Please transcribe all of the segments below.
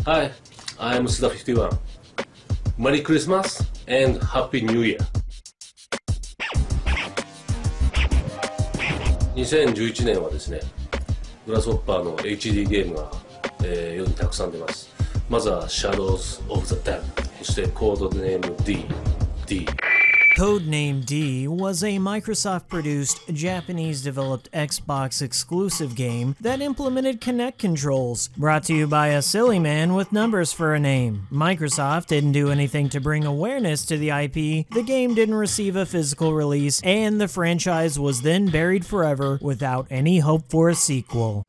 Hi, I'm Suda51. Merry Christmas and Happy New Year. 2011年はですね、グラスホッパーの HD ゲームが、世にたくさん出ます。まずは Shadows of the Dead、そしてコードネーム D。Codename D was a Microsoft-produced, Japanese-developed Xbox-exclusive game that implemented Kinect controls, brought to you by a silly man with numbers for a name. Microsoft didn't do anything to bring awareness to the IP, the game didn't receive a physical release, and the franchise was then buried forever without any hope for a sequel.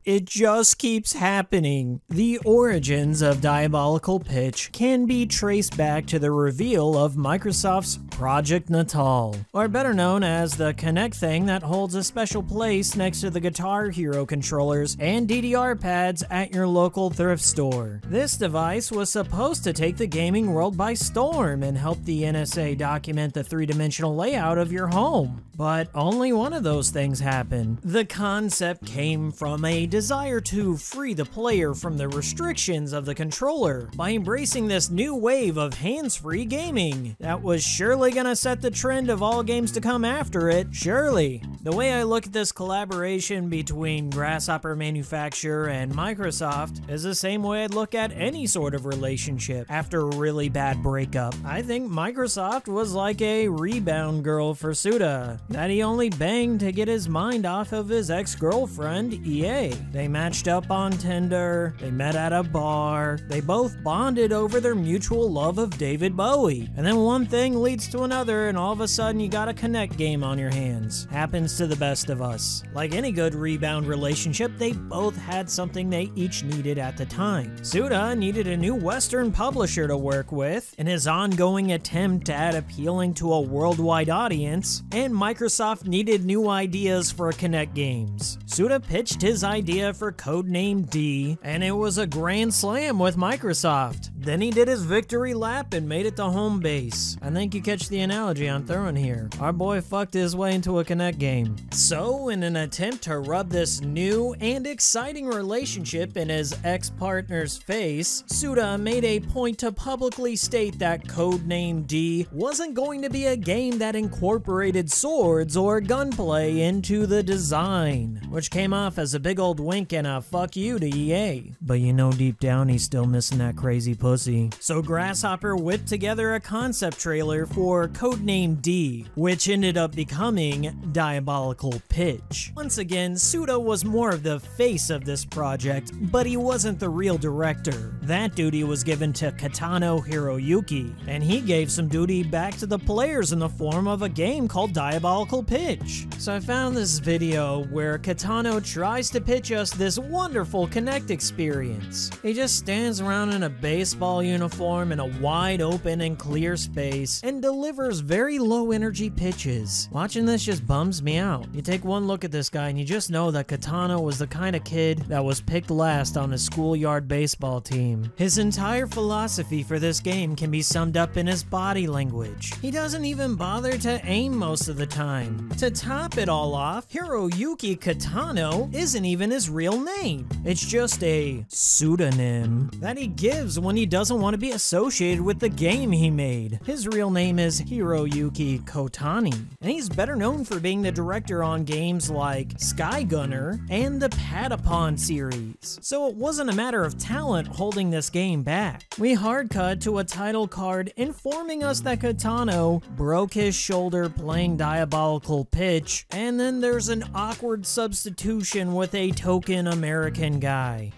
It just keeps happening. The origins of Diabolical Pitch can be traced back to the reveal of Microsoft's Project Natal, or better known as the Kinect thing that holds a special place next to the Guitar Hero controllers and DDR pads at your local thrift store. This device was supposed to take the gaming world by storm and help the NSA document the three-dimensional layout of your home. But only one of those things happened. The concept came from a desire to free the player from the restrictions of the controller by embracing this new wave of hands-free gaming that was surely gonna set the trend of all games to come after it, surely. The way I look at this collaboration between Grasshopper Manufacture and Microsoft is the same way I'd look at any sort of relationship after a really bad breakup. I think Microsoft was like a rebound girl for Suda that he only banged to get his mind off of his ex-girlfriend, EA. They matched up on Tinder, they met at a bar, they both bonded over their mutual love of David Bowie. And then one thing leads to another and all of a sudden you got a Kinect game on your hands. Happens to the best of us. Like any good rebound relationship, they both had something they each needed at the time. Suda needed a new Western publisher to work with in his ongoing attempt at appealing to a worldwide audience, and Microsoft needed new ideas for Kinect games. Suda pitched his idea for Codename D, and it was a grand slam with Microsoft. Then he did his victory lap and made it to home base. I think you catch the analogy I'm throwing here. Our boy fucked his way into a Kinect game. So, in an attempt to rub this new and exciting relationship in his ex-partner's face, Suda made a point to publicly state that Codename D wasn't going to be a game that incorporated swords or gunplay into the design, which came off as a big old wink and a fuck you to EA. But you know deep down he's still missing that crazy pussy. So Grasshopper whipped together a concept trailer for Codename D, which ended up becoming Diabolical Pitch. Once again, Suda was more of the face of this project, but he wasn't the real director. That duty was given to Kitano Hiroyuki, and he gave some duty back to the players in the form of a game called Diabolical Pitch. So I found this video where Kitano tries to pitch us this wonderful Kinect experience. He just stands around in a baseball uniform in a wide open and clear space and delivers very low energy pitches. Watching this just bums me out. You take one look at this guy and you just know that Kitano was the kind of kid that was picked last on his schoolyard baseball team. His entire philosophy for this game can be summed up in his body language. He doesn't even bother to aim most of the time. To top it all off, Hiroyuki Kitano isn't even his real name. It's just a pseudonym that he gives when he doesn't want to be associated with the game he made. His real name is Hiroyuki Kotani, and he's better known for being the director on games like Sky Gunner and the Patapon series. So it wasn't a matter of talent holding this game back. We hard cut to a title card informing us that Kitano broke his shoulder playing Diabolical Pitch, and then there's an awkward substitution with a token American guy.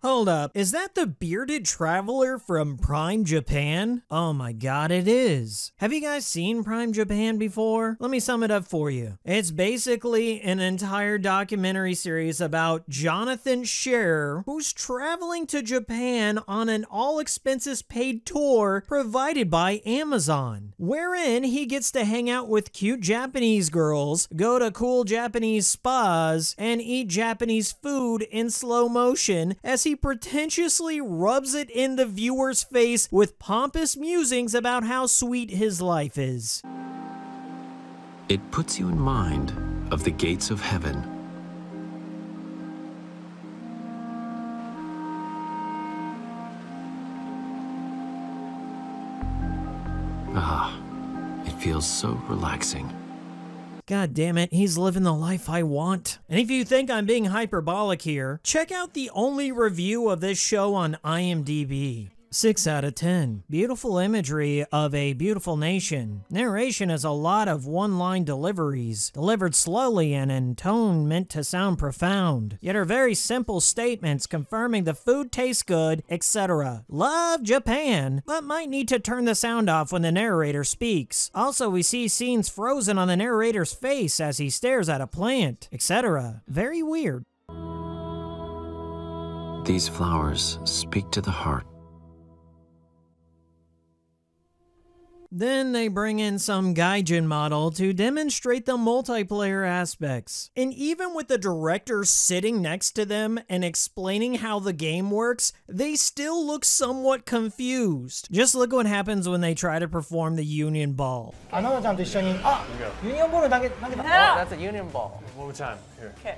Hold up, is that the bearded traveler from Prime Japan? Oh my god, it is. Have you guys seen Prime Japan before? Let me sum it up for you. It's basically an entire documentary series about Jonathan Scherer, who's traveling to Japan on an all-expenses-paid tour provided by Amazon, wherein he gets to hang out with cute Japanese girls, go to cool Japanese spas, and eat Japanese food in slow motion as he pretentiously rubs it in the viewer's face with pompous musings about how sweet his life is. It puts you in mind of the gates of heaven Ah, it feels so relaxing. God damn it, he's living the life I want. And if you think I'm being hyperbolic here, check out the only review of this show on IMDb. 6 out of 10. Beautiful imagery of a beautiful nation. Narration is a lot of one-line deliveries, delivered slowly and in tone meant to sound profound, yet are very simple statements confirming the food tastes good, etc. Love Japan, but might need to turn the sound off when the narrator speaks. Also, we see scenes frozen on the narrator's face as he stares at a plant, etc. Very weird. These flowers speak to the heart. Then they bring in some Gaijin model to demonstrate the multiplayer aspects. And even with the director sitting next to them and explaining how the game works, they still look somewhat confused. Just look what happens when they try to perform the Union Ball. Another time to Union ball. That's a union ball. One more time. Here. Okay.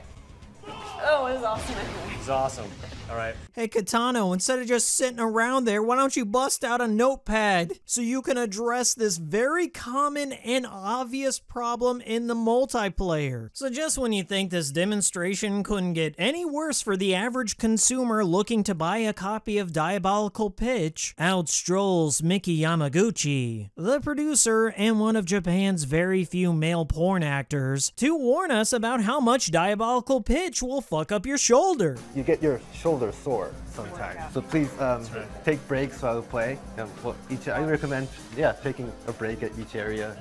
Oh, it was awesome. It's awesome. All right. Hey Katano, instead of just sitting around there, why don't you bust out a notepad so you can address this very common and obvious problem in the multiplayer? So just when you think this demonstration couldn't get any worse for the average consumer looking to buy a copy of Diabolical Pitch, out strolls Miki Yamaguchi, the producer and one of Japan's very few male porn actors, to warn us about how much Diabolical Pitch will fuck up your shoulder. You get your shoulder sore sometimes. So please take breaks while you play. I recommend, taking a break at each area.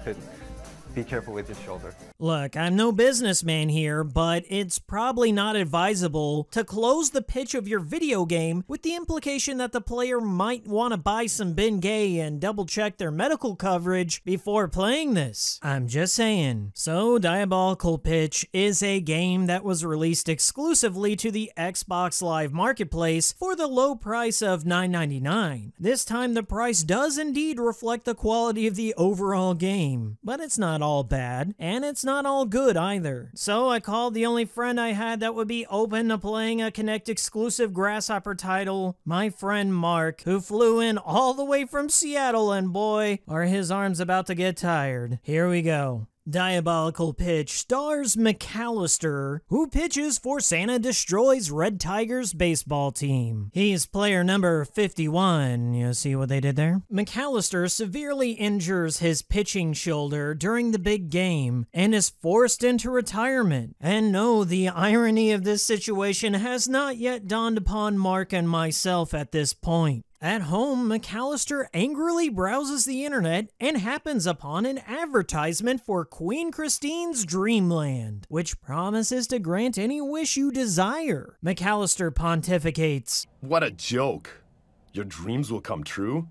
Be careful with your shoulder. Look, I'm no businessman here, but it's probably not advisable to close the pitch of your video game with the implication that the player might want to buy some Bengay and double check their medical coverage before playing this. I'm just saying. So, Diabolical Pitch is a game that was released exclusively to the Xbox Live Marketplace for the low price of $9.99. This time the price does indeed reflect the quality of the overall game, but it's not all bad, and it's not all good either. So I called the only friend I had that would be open to playing a Kinect-exclusive Grasshopper title, my friend Mark, who flew in all the way from Seattle, and boy, are his arms about to get tired. Here we go. Diabolical Pitch stars McAllister, who pitches for Santa Destroys Red Tigers baseball team. He's player number 51. You see what they did there? McAllister severely injures his pitching shoulder during the big game and is forced into retirement. And no, the irony of this situation has not yet dawned upon Mark and myself at this point. At home, McAllister angrily browses the internet and happens upon an advertisement for Queen Christine's Dreamland, which promises to grant any wish you desire. McAllister pontificates, "What a joke. Your dreams will come true?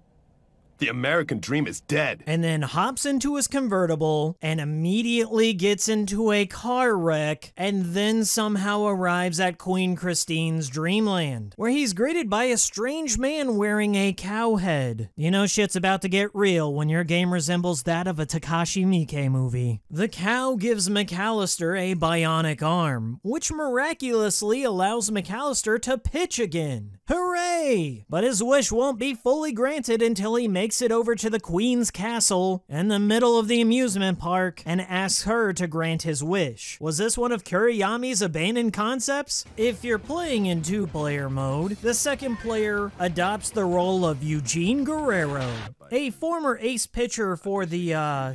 The American dream is dead." And then hops into his convertible and immediately gets into a car wreck and then somehow arrives at Queen Christine's Dreamland, where he's greeted by a strange man wearing a cow head. You know shit's about to get real when your game resembles that of a Takashi Miike movie. The cow gives McAllister a bionic arm, which miraculously allows McAllister to pitch again. Hooray! But his wish won't be fully granted until he makes it over to the Queen's Castle in the middle of the amusement park and asks her to grant his wish. Was this one of Kuriyami's abandoned concepts? If you're playing in two-player mode, the second player adopts the role of Eugene Guerrero, a former ace pitcher for the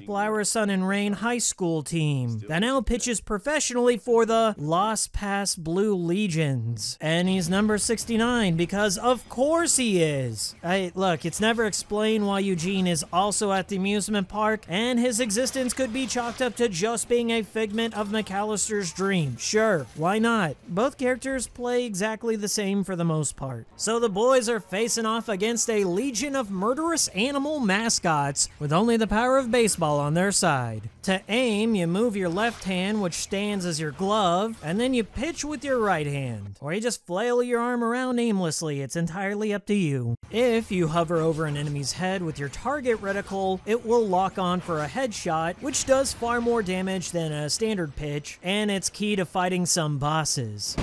Flower, Sun, and Rain high school team that now pitches professionally for the Los Pass Blue Legions. And he's number 69 because of course he is. Look, it's never explained why Eugene is also at the amusement park, and his existence could be chalked up to just being a figment of McAllister's dream. Sure, why not? Both characters play exactly the same for the most part. So the boys are facing off against a legion of murderous animal mascots with only the power of baseball on their side. To aim, you move your left hand, which stands as your glove, and then you pitch with your right hand. Or you just flail your arm around aimlessly, it's entirely up to you. If you hover over an enemy's head with your target reticle, it will lock on for a headshot, which does far more damage than a standard pitch, and it's key to fighting some bosses.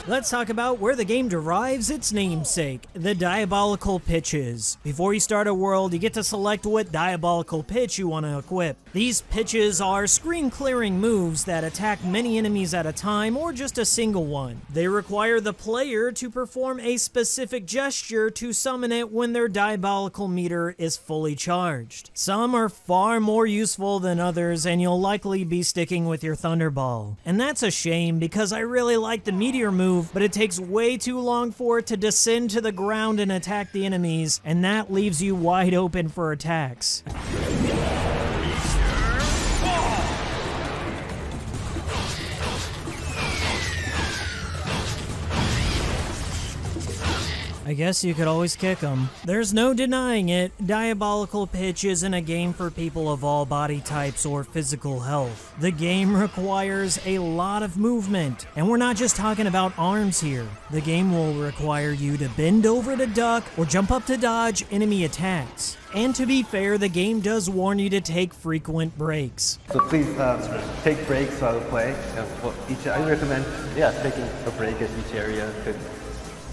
let's talk about where the game derives its namesake, the Diabolical Pitches. Before you start a world, you get to select what Diabolical Pitch you want to equip. These pitches are screen-clearing moves that attack many enemies at a time or just a single one. They require the player to perform a specific gesture to summon it when their diabolical meter is fully charged. Some are far more useful than others, and you'll likely be sticking with your Thunderball. And that's a shame because I really like the meteor move, but it takes way too long for it to descend to the ground and attack the enemies, and that leaves you wide open for attacks. I guess you could always kick them. There's no denying it, Diabolical Pitch isn't a game for people of all body types or physical health. The game requires a lot of movement, and we're not just talking about arms here. The game will require you to bend over to duck or jump up to dodge enemy attacks. And to be fair, the game does warn you to take frequent breaks. So please take breaks while you play. I recommend taking a break at each area.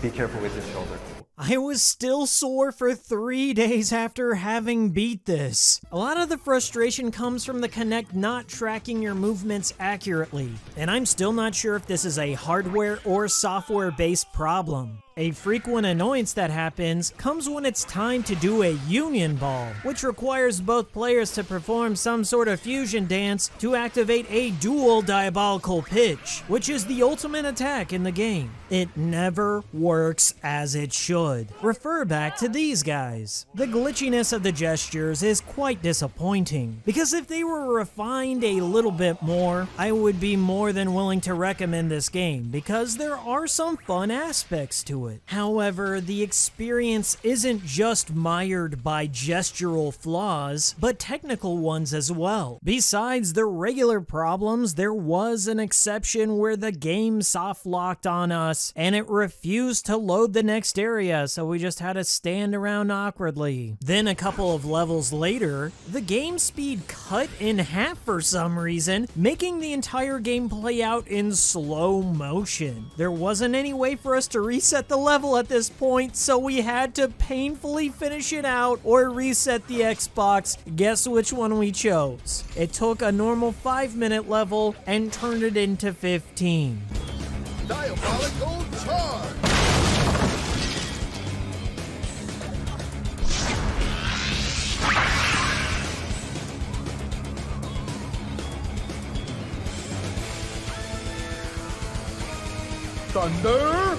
Be careful with your shoulder. I was still sore for 3 days after having beat this. A lot of the frustration comes from the Kinect not tracking your movements accurately, and I'm still not sure if this is a hardware or software-based problem. A frequent annoyance that happens comes when it's time to do a Union Ball, which requires both players to perform some sort of fusion dance to activate a dual Diabolical Pitch, which is the ultimate attack in the game. It never works as it should. Refer back to these guys. The glitchiness of the gestures is quite disappointing, because if they were refined a little bit more, I would be more than willing to recommend this game, because there are some fun aspects to it. However, the experience isn't just mired by gestural flaws, but technical ones as well. Besides the regular problems, there was an exception where the game soft-locked on us, and it refused to load the next area, so we just had to stand around awkwardly. Then a couple of levels later, the game speed cut in half for some reason, making the entire game play out in slow motion. There wasn't any way for us to reset the level at this point, so we had to painfully finish it out or reset the Xbox. Guess which one we chose? It took a normal 5-minute level and turned it into 15. Diabolical charge! Thunder!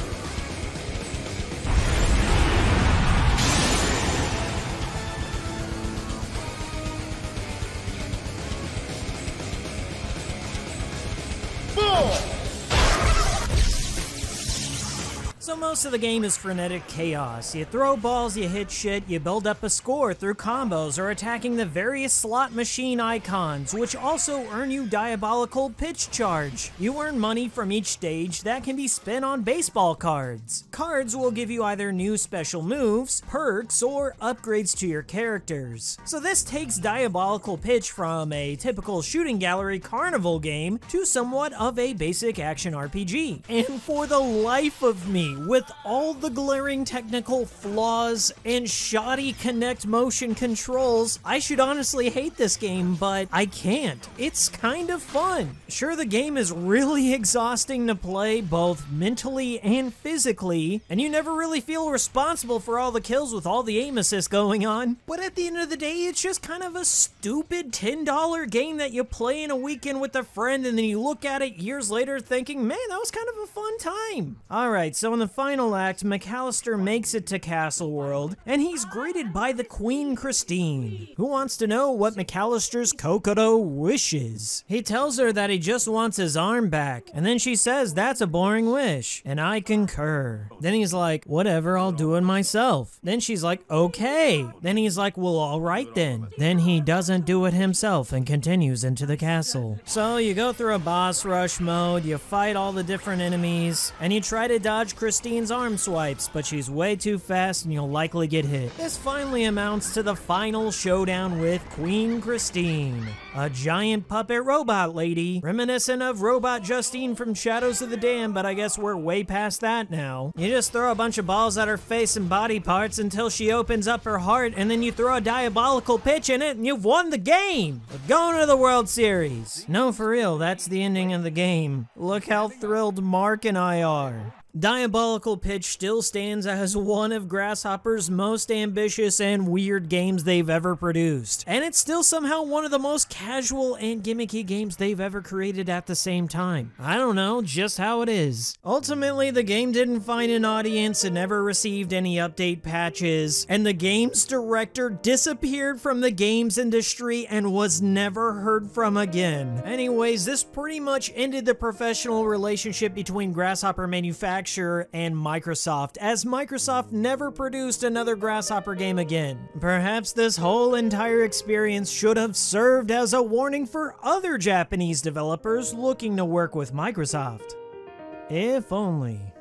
So most of the game is frenetic chaos. You throw balls, you hit shit, you build up a score through combos or attacking the various slot machine icons, which also earn you Diabolical Pitch charge. You earn money from each stage that can be spent on baseball cards. Cards will give you either new special moves, perks, or upgrades to your characters. So this takes Diabolical Pitch from a typical shooting gallery carnival game to somewhat of a basic action RPG. And for the life of me, with all the glaring technical flaws and shoddy Kinect motion controls, I should honestly hate this game, but I can't. It's kind of fun. Sure, the game is really exhausting to play, both mentally and physically, and you never really feel responsible for all the kills with all the aim assist going on, but at the end of the day, it's just kind of a stupid $10 game that you play in a weekend with a friend, and then you look at it years later thinking, man, that was kind of a fun time. Alright, so in the final act, McAllister makes it to Castle World, and he's greeted by the Queen Christine, who wants to know what McAllister's Kokoro wishes. He tells her that he just wants his arm back, and then she says that's a boring wish, and I concur. Then he's like, whatever, I'll do it myself. Then she's like, okay. Then he's like, well, alright then. Then he doesn't do it himself and continues into the castle. So you go through a boss rush mode, you fight all the different enemies, and you try to dodge Christine Christine's arm swipes, but she's way too fast and you'll likely get hit. This finally amounts to the final showdown with Queen Christine, a giant puppet robot lady, reminiscent of Robot Justine from Shadows of the Dam, but I guess we're way past that now. You just throw a bunch of balls at her face and body parts until she opens up her heart, and then you throw a diabolical pitch in it and you've won the game! We're going to the World Series! No, for real, that's the ending of the game. Look how thrilled Mark and I are. Diabolical Pitch still stands as one of Grasshopper's most ambitious and weird games they've ever produced. And it's still somehow one of the most casual and gimmicky games they've ever created at the same time. I don't know, just how it is. Ultimately, the game didn't find an audience and never received any update patches, and the game's director disappeared from the games industry and was never heard from again. Anyways, this pretty much ended the professional relationship between Grasshopper Manufacture and Microsoft, as Microsoft never produced another Grasshopper game again. Perhaps this whole entire experience should have served as a warning for other Japanese developers looking to work with Microsoft. If only.